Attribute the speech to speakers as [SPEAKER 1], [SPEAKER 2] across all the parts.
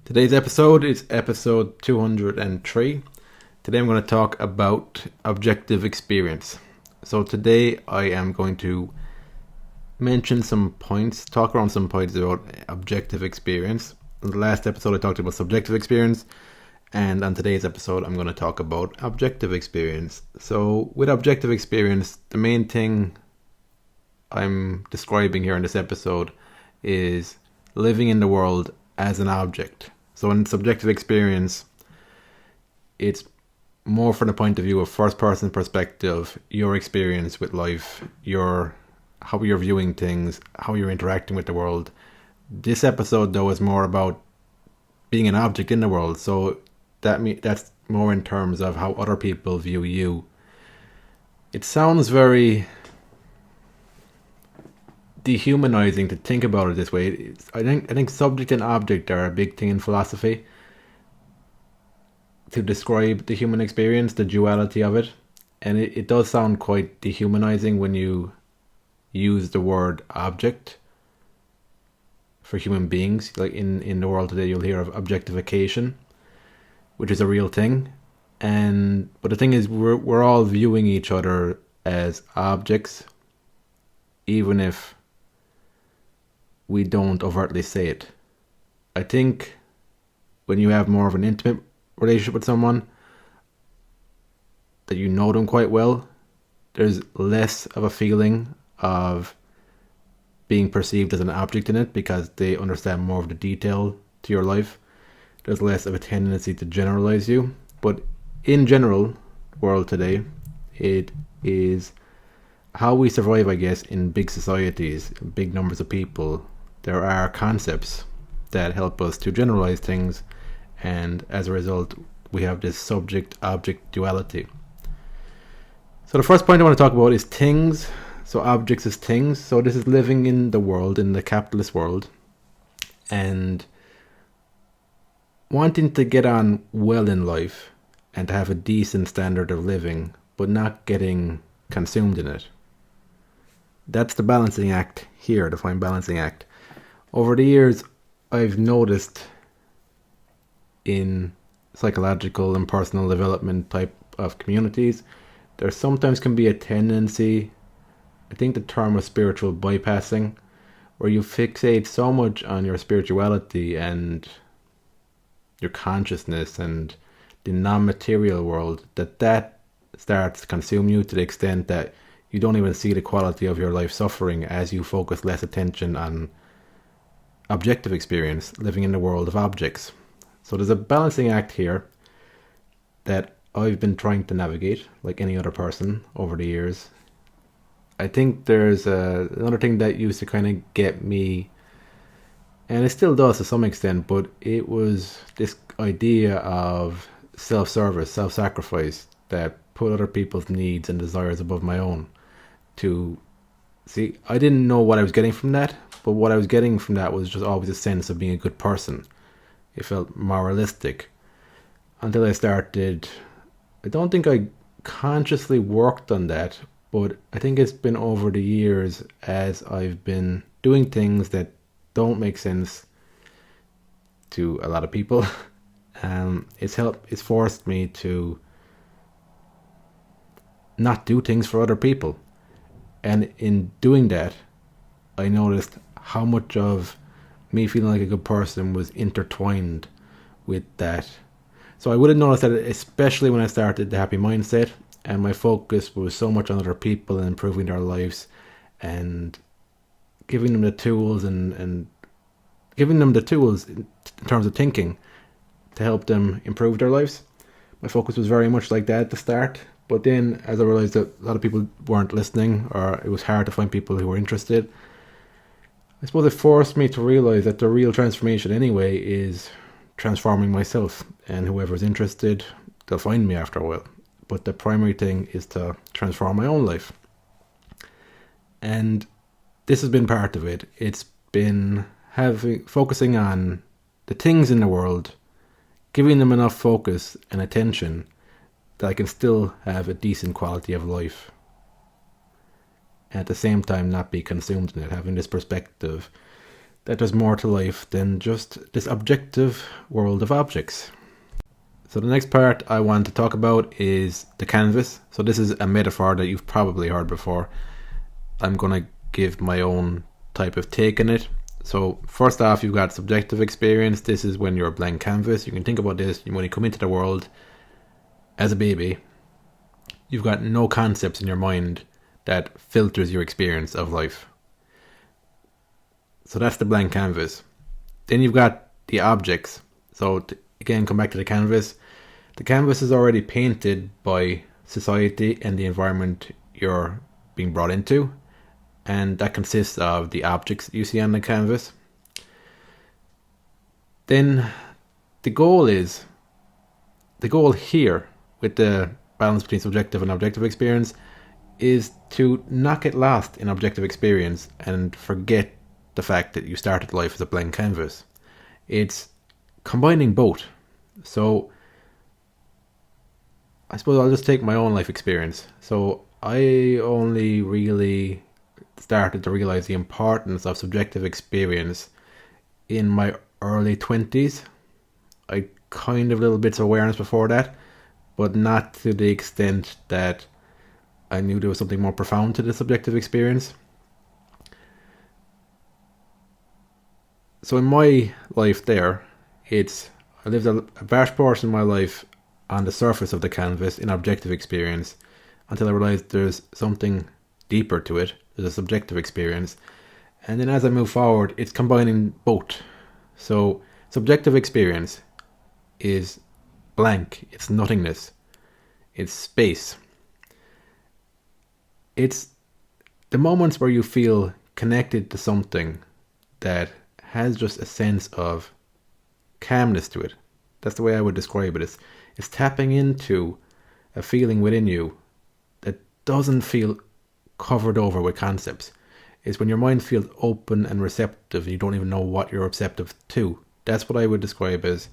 [SPEAKER 1] Today's episode is episode 203. Today I'm going to talk about objective experience. So today I am going to mention some points, talk around some points about objective experience. In the last episode I talked about subjective experience, and on today's episode I'm going to talk about objective experience. So with objective experience, the main thing I'm describing here in this episode is living in the world as an object. So in subjective experience, it's more from the point of view of first person perspective, your experience with life, how you're viewing things, how you're interacting with the world. This episode though is more about being an object in the world. So that's more in terms of how other people view you. It sounds very dehumanizing to think about it this way. I think subject and object are a big thing in philosophy to describe the human experience, the duality of it, and it does sound quite dehumanizing when you use the word object for human beings. Like in the world today, you'll hear of objectification, which is a real thing, but the thing is, we're all viewing each other as objects, even if we don't overtly say it. I think when you have more of an intimate relationship with someone, that you know them quite well, there's less of a feeling of being perceived as an object in it because they understand more of the detail to your life. There's less of a tendency to generalize you. But in general, world today, it is how we survive, I guess, in big societies, big numbers of people. There are concepts that help us to generalize things, and as a result, we have this subject-object duality. So the first point I want to talk about is things. So objects as things. So this is living in the world, in the capitalist world, and wanting to get on well in life and to have a decent standard of living, but not getting consumed in it. That's the balancing act here, the fine balancing act. Over the years, I've noticed in psychological and personal development type of communities, there sometimes can be a tendency, I think the term was spiritual bypassing, where you fixate so much on your spirituality and your consciousness and the non-material world that starts to consume you to the extent that you don't even see the quality of your life suffering as you focus less attention on objective experience, living in the world of objects. So there's a balancing act here that I've been trying to navigate, like any other person, over the years. I think there's another thing that used to kind of get me, and it still does to some extent, but it was this idea of self-service, self-sacrifice that put other people's needs and desires above my own. I didn't know what I was getting from that, but what I was getting from that was just always a sense of being a good person. It felt moralistic until I started. I don't think I consciously worked on that, but I think it's been over the years as I've been doing things that don't make sense to a lot of people. It's forced me to not do things for other people. And in doing that, I noticed how much of me feeling like a good person was intertwined with that. So I would have noticed that, especially when I started the Happy Mindset, and my focus was so much on other people and improving their lives and giving them the tools and giving them the tools in terms of thinking to help them improve their lives. My focus was very much like that at the start. But then, as I realized that a lot of people weren't listening, or it was hard to find people who were interested, I suppose it forced me to realize that the real transformation anyway is transforming myself. And whoever's interested, they'll find me after a while. But the primary thing is to transform my own life. And this has been part of it. It's been focusing on the things in the world, giving them enough focus and attention that I can still have a decent quality of life, and at the same time not be consumed in it, having this perspective that there's more to life than just this objective world of objects. So the next part I want to talk about is the canvas. So this is a metaphor that you've probably heard before. I'm going to give my own type of take on it. So first off, you've got subjective experience. This is when you're a blank canvas. You can think about this when you come into the world as a baby. You've got no concepts in your mind that filters your experience of life. So that's the blank canvas. Then you've got the objects. So again, come back to the canvas. The canvas is already painted by society and the environment you're being brought into. And that consists of the objects that you see on the canvas. Then the goal here with the balance between subjective and objective experience is to not get lost in objective experience and forget the fact that you started life as a blank canvas. It's combining both. So I suppose I'll just take my own life experience. So I only really started to realize the importance of subjective experience in my early 20s. I kind of little bits of awareness before that, but not to the extent that I knew there was something more profound to the subjective experience. So in my life there, I lived a vast portion of my life on the surface of the canvas in objective experience until I realized there's something deeper to it. There's a subjective experience. And then as I move forward, it's combining both. So subjective experience is blank. It's nothingness. It's space. It's the moments where you feel connected to something that has just a sense of calmness to it. That's the way I would describe it. It's tapping into a feeling within you that doesn't feel covered over with concepts. It's when your mind feels open and receptive and you don't even know what you're receptive to. That's what I would describe as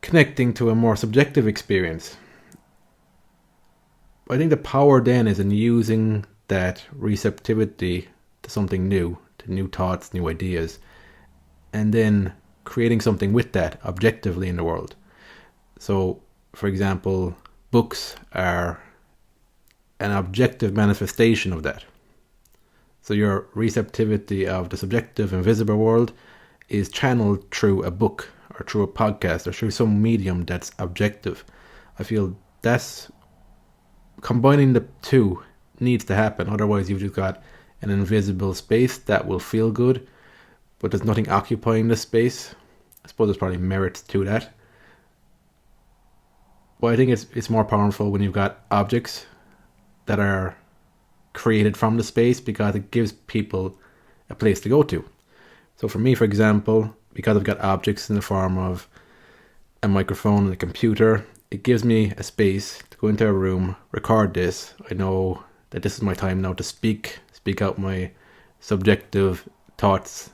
[SPEAKER 1] connecting to a more subjective experience. I think the power then is in using that receptivity to something new, to new thoughts, new ideas, and then creating something with that objectively in the world. So, for example, books are an objective manifestation of that. So your receptivity of the subjective and visible world is channeled through a book or through a podcast or through some medium that's objective. I feel that's combining the two needs to happen. Otherwise you've just got an invisible space that will feel good, but there's nothing occupying the space. I suppose there's probably merits to that. But I think it's more powerful when you've got objects that are created from the space because it gives people a place to go to. So for me, for example, because I've got objects in the form of a microphone and a computer, it gives me a space to go into a room, record this. I know that this is my time now to speak out my subjective thoughts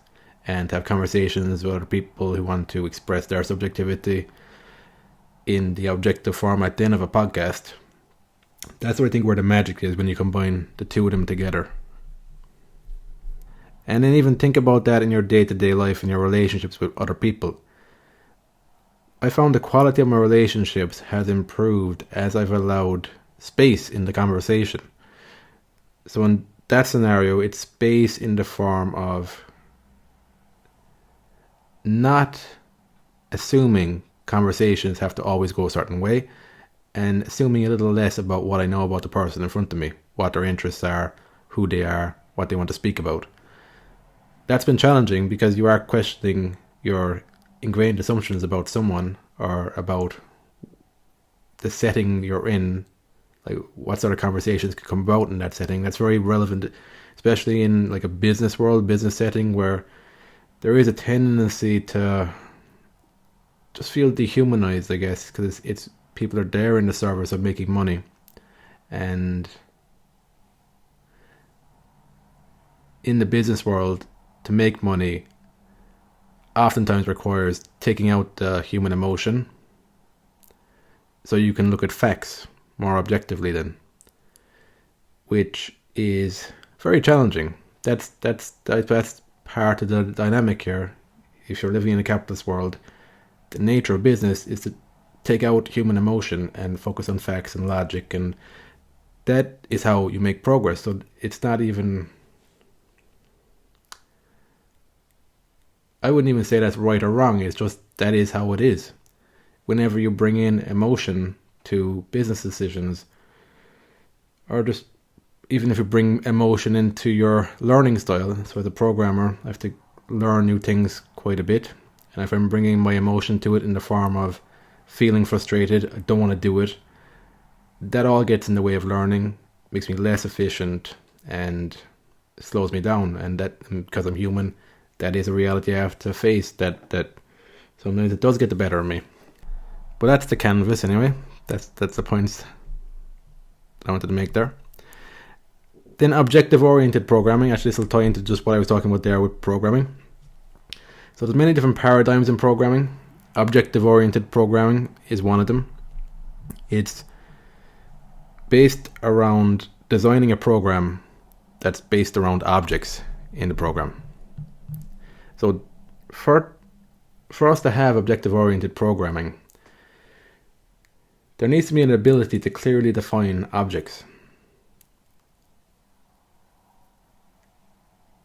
[SPEAKER 1] and have conversations with other people who want to express their subjectivity in the objective format then of a podcast. That's what I think where the magic is when you combine the two of them together. And then even think about that in your day-to-day life and your relationships with other people. I found the quality of my relationships has improved as I've allowed space in the conversation. So in that scenario, it's space in the form of not assuming conversations have to always go a certain way, and assuming a little less about what I know about the person in front of me, what their interests are, who they are, what they want to speak about. That's been challenging because you are questioning your ingrained assumptions about someone or about the setting you're in, like what sort of conversations could come about in that setting. That's very relevant, especially in like a business world, business setting where there is a tendency to just feel dehumanized, I guess, because it's people are there in the service of making money, and in the business world, to make money oftentimes requires taking out the human emotion so you can look at facts more objectively then, which is very challenging. That's part of the dynamic here. If you're living in a capitalist world, the nature of business is to take out human emotion and focus on facts and logic, and that is how you make progress. So it's not even, I wouldn't even say that's right or wrong, it's just that is how it is. Whenever you bring in emotion to business decisions, or just even if you bring emotion into your learning style. So as a programmer, I have to learn new things quite a bit. And if I'm bringing my emotion to it in the form of feeling frustrated, I don't want to do it, that all gets in the way of learning, makes me less efficient and slows me down. And that, because I'm human, that is a reality I have to face, that sometimes it does get the better of me. But that's the canvas anyway. That's the points I wanted to make there. Then objective-oriented programming. Actually, this will tie into just what I was talking about there with programming. So there's many different paradigms in programming. Objective-oriented programming is one of them. It's based around designing a program that's based around objects in the program. So for us to have objective-oriented programming, there needs to be an ability to clearly define objects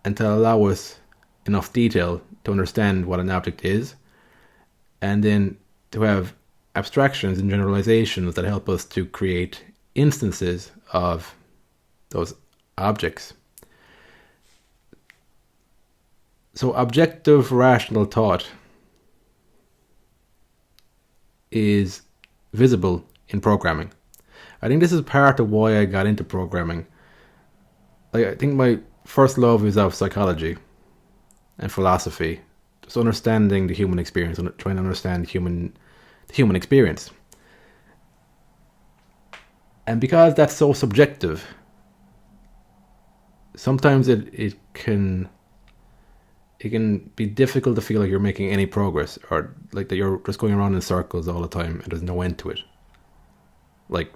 [SPEAKER 1] and to allow us enough detail to understand what an object is, and then to have abstractions and generalizations that help us to create instances of those objects. So objective rational thought is visible in programming. I think this is part of why I got into programming. I think my first love is of psychology and philosophy, just understanding the human experience, trying to understand the human experience. And because that's so subjective, sometimes it can be difficult to feel like you're making any progress, or like that you're just going around in circles all the time and there's no end to it. Like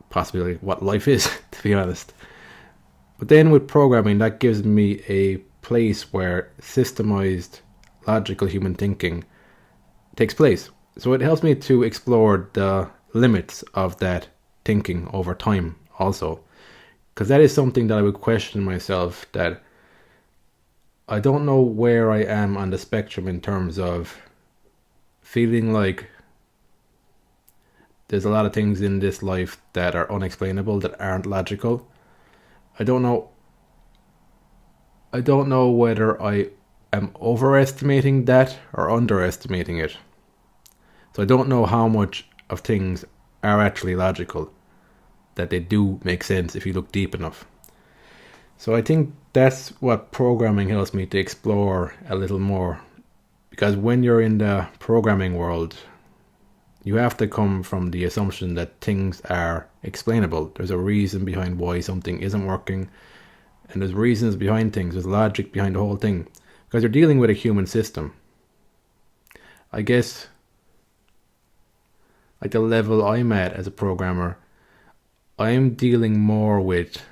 [SPEAKER 1] possibly like what life is, to be honest. But then with programming, that gives me a place where systemized logical human thinking takes place. So it helps me to explore the limits of that thinking over time also. Because that is something that I would question myself, that I don't know where I am on the spectrum in terms of feeling like there's a lot of things in this life that are unexplainable, that aren't logical. I don't know whether I am overestimating that or underestimating it. So I don't know how much of things are actually logical, that they do make sense if you look deep enough. So I think that's what programming helps me to explore a little more. Because when you're in the programming world, you have to come from the assumption that things are explainable. There's a reason behind why something isn't working, and there's reasons behind things, there's logic behind the whole thing. Because you're dealing with a human system. I guess, like the level I'm at as a programmer, I'm dealing more with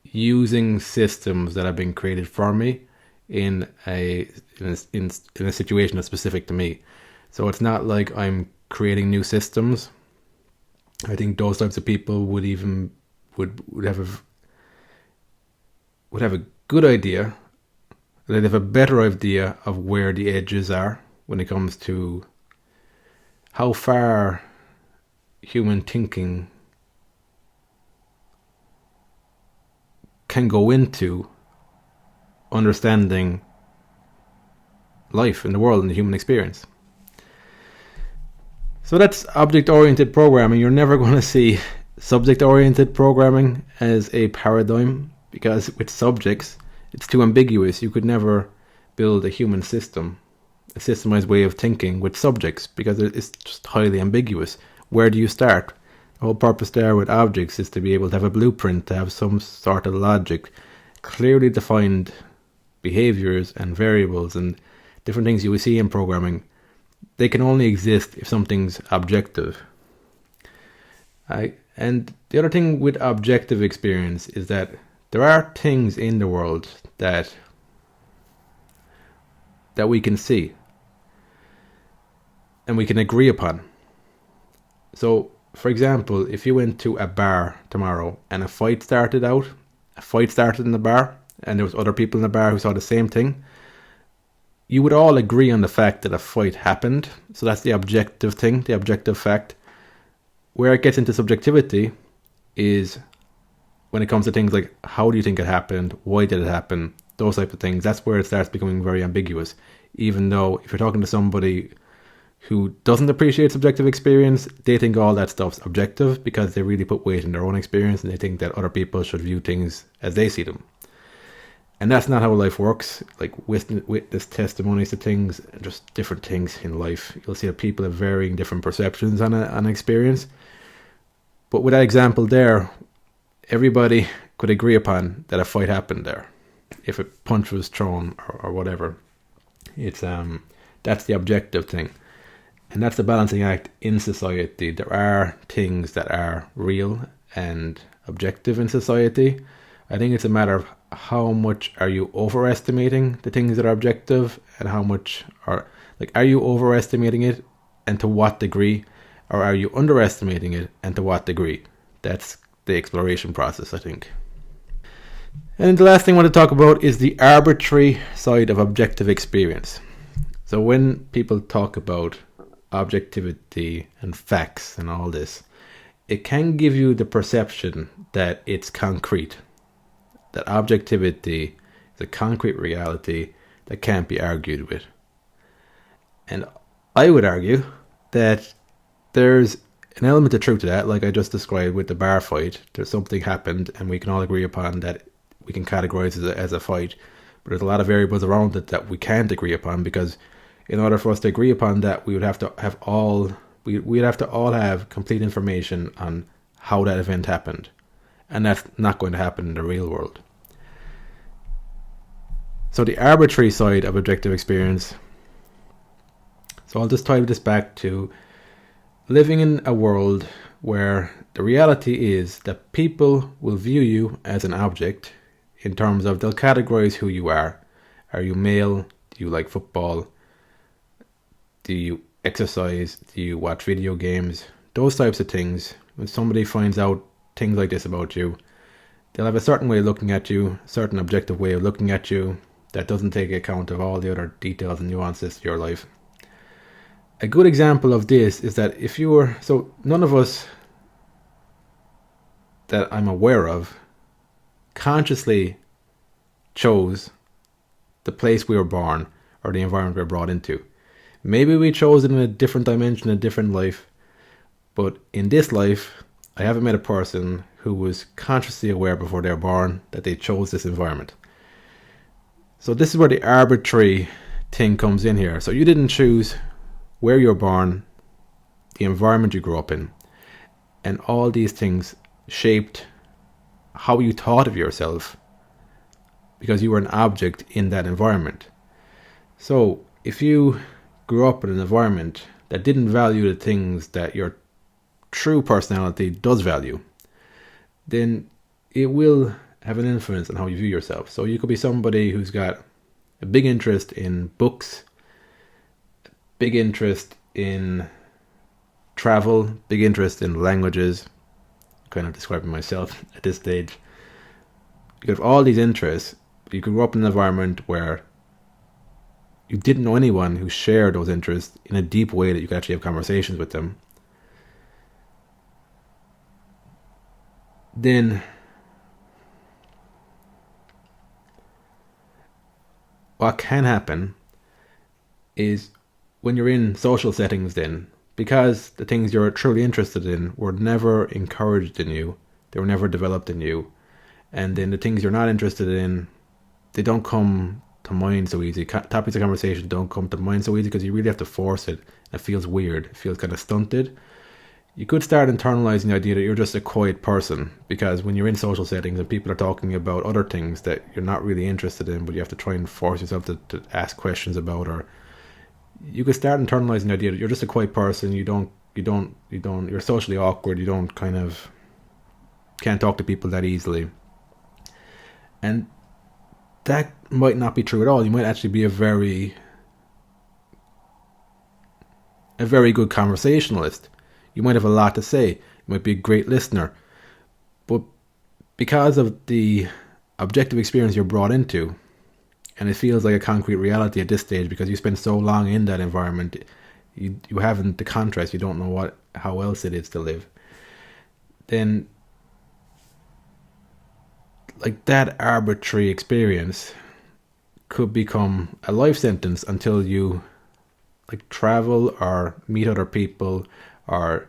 [SPEAKER 1] using systems that have been created for me in a situation that's specific to me. So it's not like I'm creating new systems. I think those types of people would have a good idea. They'd have a better idea of where the edges are when it comes to how far human thinking can go into understanding life in the world and the human experience. So that's object-oriented programming. You're never going to see subject-oriented programming as a paradigm, because with subjects, it's too ambiguous. You could never build a human system, a systemized way of thinking with subjects, because it's just highly ambiguous. Where do you start? The whole purpose there with objects is to be able to have a blueprint, to have some sort of logic, clearly defined behaviors and variables and different things you will see in programming. They can only exist if something's objective. And the other thing with objective experience is that there are things in the world that we can see and we can agree upon. So, for example, if you went to a bar tomorrow and a fight started in the bar, and there was other people in the bar who saw the same thing, you would all agree on the fact that a fight happened. So that's the objective thing, the objective fact. Where it gets into subjectivity is when it comes to things like, how do you think it happened? Why did it happen? Those type of things. That's where it starts becoming very ambiguous. Even though if you're talking to somebody who doesn't appreciate subjective experience, they think all that stuff's objective because they really put weight in their own experience and they think that other people should view things as they see them. And that's not how life works. Like witness testimonies to things, just different things in life. You'll see that people have varying different perceptions on an experience. But with that example there, everybody could agree upon that a fight happened there. If a punch was thrown or whatever. It's that's the objective thing. And that's the balancing act in society. There are things that are real and objective in society. I think it's a matter of how much are you overestimating the things that are objective and how much are you overestimating it and to what degree, or are you underestimating it and to what degree? That's the exploration process, I think. And the last thing I want to talk about is the arbitrary side of objective experience. So when people talk about objectivity and facts and all this, it can give you the perception that it's concrete, that objectivity is a concrete reality that can't be argued with. And I would argue that there's an element of truth to that, like I just described with the bar fight. There's something happened and we can all agree upon that we can categorize it as a fight, but there's a lot of variables around it that we can't agree upon, because in order for us to agree upon that, we would have to have we'd have to all have complete information on how that event happened, and that's not going to happen in the real world. So the arbitrary side of objective experience. So I'll just tie this back to living in a world where the reality is that people will view you as an object in terms of they'll categorize who you are. Are you male? Do you like football? Do you exercise? Do you watch video games? Those types of things. When somebody finds out things like this about you, they'll have a certain way of looking at you, a certain objective way of looking at you that doesn't take account of all the other details and nuances to your life. A good example of this is that if you were, so none of us that I'm aware of consciously chose the place we were born or the environment we were brought into. Maybe we chose it in a different dimension, a different life, but in this life, I haven't met a person who was consciously aware before they were born that they chose this environment. So this is where the arbitrary thing comes in here. So you didn't choose where you were born, the environment you grew up in, and all these things shaped how you thought of yourself because you were an object in that environment. So if you grew up in an environment that didn't value the things that your true personality does value, then it will have an influence on how you view yourself. So you could be somebody who's got a big interest in books, big interest in travel, big interest in languages. I'm kind of describing myself at this stage. You have all these interests. You could grow up in an environment where you didn't know anyone who shared those interests in a deep way that you could actually have conversations with them. Then what can happen is when you're in social settings, then because the things you're truly interested in were never encouraged in you, they were never developed in you, and then the things you're not interested in, they don't come to mind so easy. Topics of conversation don't come to mind so easy because you really have to force it. It feels weird. It feels kind of stunted. You could start internalizing the idea that you're just a quiet person, because when you're in social settings and people are talking about other things that you're not really interested in, but you have to try and force yourself to ask questions about, or you could start internalizing the idea that you're just a quiet person. You're socially awkward. You don't can't talk to people that easily. And that might not be true at all. You might actually be a very good conversationalist. You might have a lot to say. You might be a great listener. But because of the objective experience you're brought into, and it feels like a concrete reality at this stage because you spend so long in that environment, you haven't the contrast, you don't know how else it is to live, then like that arbitrary experience could become a life sentence until you like travel or meet other people or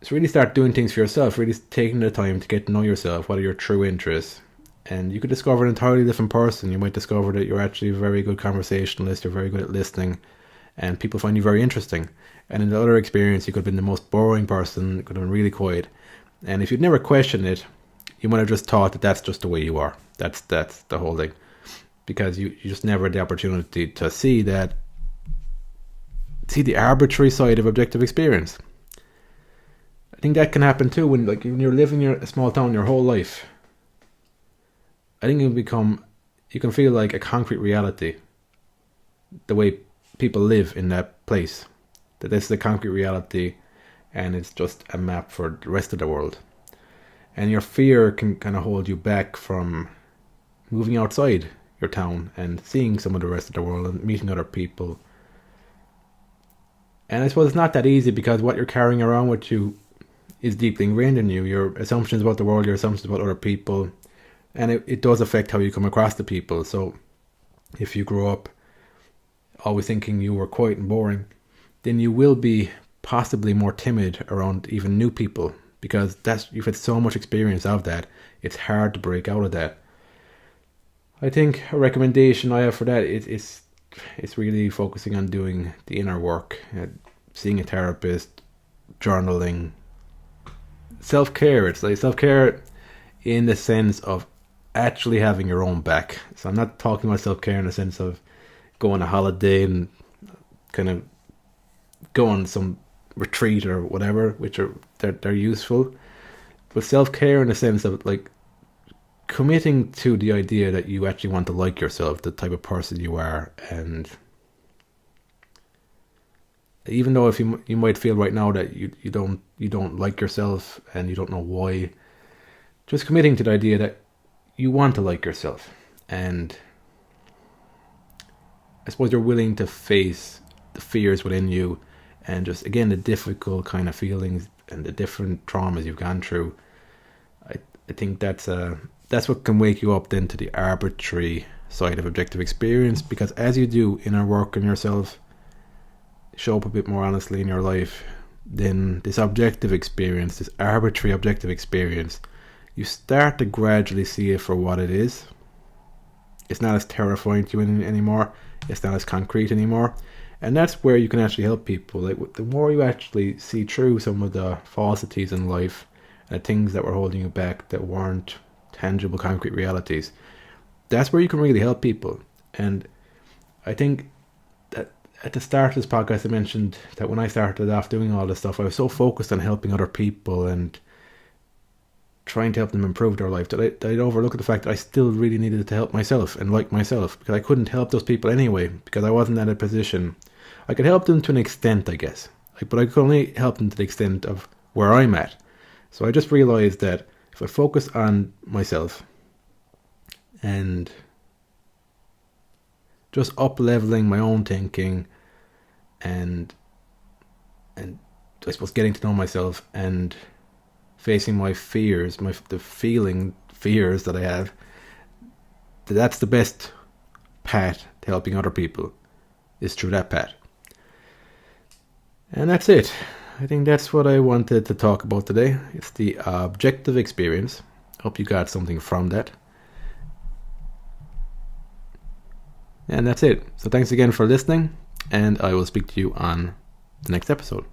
[SPEAKER 1] just really start doing things for yourself, really taking the time to get to know yourself, what are your true interests. And you could discover an entirely different person. You might discover that you're actually a very good conversationalist, you're very good at listening, and people find you very interesting. And in the other experience, you could have been the most boring person, you could have been really quiet. And if you'd never questioned it, you might have just thought that that's just the way you are. That's the whole thing. Because you just never had the opportunity to see the arbitrary side of objective experience. I think that can happen too when you're living in a small town your whole life. I think you can feel like a concrete reality, the way people live in that place. That this is a concrete reality and it's just a map for the rest of the world. And your fear can kind of hold you back from moving outside your town and seeing some of the rest of the world and meeting other people. And I suppose it's not that easy because what you're carrying around with you is deeply ingrained in you. Your assumptions about the world, your assumptions about other people, and it does affect how you come across to people. So if you grow up always thinking you were quiet and boring, then you will be possibly more timid around even new people because you've had so much experience of that. It's hard to break out of that. I think a recommendation I have for that is really focusing on doing the inner work, seeing a therapist, journaling, self-care. It's like self-care in the sense of actually having your own back. So I'm not talking about self-care in the sense of go on a holiday and kind of go on some retreat or whatever, which they're useful. But self-care in the sense of like committing to the idea that you actually want to like yourself, the type of person you are, and even though if you might feel right now that you don't like yourself and you don't know why, just committing to the idea that you want to like yourself, and I suppose you're willing to face the fears within you and just again the difficult kind of feelings and the different traumas you've gone through. I think that's what can wake you up then to the arbitrary side of objective experience, because as you do inner work on yourself, show up a bit more honestly in your life, then this objective experience, this arbitrary objective experience, you start to gradually see it for what it is. It's not as terrifying to you anymore. It's not as concrete anymore. And that's where you can actually help people. Like the more you actually see through some of the falsities in life and the things that were holding you back that weren't tangible, concrete realities, that's where you can really help people. And I think that at the start of this podcast, I mentioned that when I started off doing all this stuff, I was so focused on helping other people and trying to help them improve their life that I'd overlook the fact that I still really needed to help myself and like myself, because I couldn't help those people anyway, because I wasn't at a position. I could help them to an extent, I guess, but I could only help them to the extent of where I'm at. So I just realized that if I focus on myself and just up-leveling my own thinking and I suppose getting to know myself and facing my fears, the feeling fears that I have, that's the best path to helping other people, is through that path. And that's it. I think that's what I wanted to talk about today. It's the objective experience. Hope you got something from that. And that's it. So thanks again for listening, and I will speak to you on the next episode.